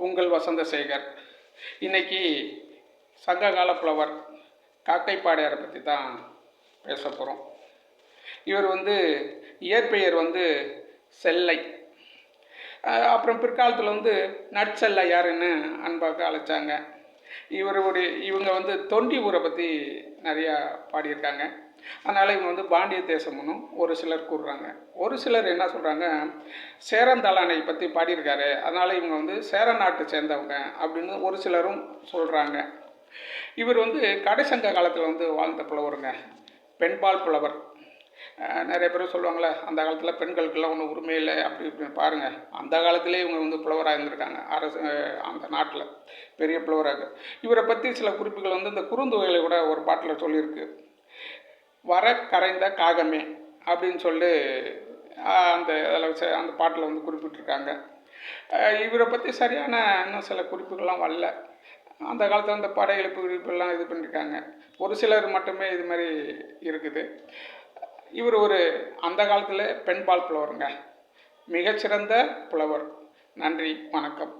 உங்கள் வசந்தசேகர். இன்னைக்கு சங்ககால புலவர் காக்கைப்பாடையாரை பற்றி தான் பேச போகிறோம். இவர் இயற்பெயர் செல்லை. அப்புறம் பிற்காலத்தில் நற்செல்லையாருன்னு அன்பாக அழைச்சாங்க. இவங்க தொண்டி ஊரை பற்றி நிறையா பாடியிருக்காங்க. அதனால் இவங்க பாண்டிய தேசம்னு ஒரு சிலர் கூறுறாங்க. ஒரு சிலர் என்ன சொல்கிறாங்க, சேரந்தாளனை பற்றி பாடியிருக்காரு, அதனால் இவங்க சேர நாட்டை சேர்ந்தவங்க அப்படின்னு ஒரு சிலரும் சொல்கிறாங்க. இவர் கடைசங்க காலத்தில் வாழ்ந்த புலவருங்க, பெண்பால் புலவர். நிறைய பேர் சொல்லுவாங்களே, அந்த காலத்தில் பெண்களுக்கெல்லாம் ஒன்றும் உரிமை இல்லை அப்படி இப்படின்னு. பாருங்கள், அந்த காலத்திலே இவங்க புலவராக இருந்திருக்காங்க. அரசு அந்த நாட்டில் பெரிய புலவராக. இவரை பற்றி சில குறிப்புகள் இந்த குறுந்தொகைகளை கூட ஒரு பாட்டில் சொல்லியிருக்கு. வர கரைந்த காகமே அப்படின்னு சொல்லி அந்த பாட்டில் குறிப்பிட்டிருக்காங்க. இவரை பற்றி சரியான இன்னும் சில குறிப்புகள்லாம் வரல. அந்த காலத்தில் அந்த படையெடுப்பு குறிப்பெல்லாம் இது பண்ணியிருக்காங்க. ஒரு சிலர் மட்டுமே இது மாதிரி இருக்குது. இவர் அந்த காலத்தில் பெண்பால் புலவருங்க, மிகச்சிறந்த புலவர். நன்றி, வணக்கம்.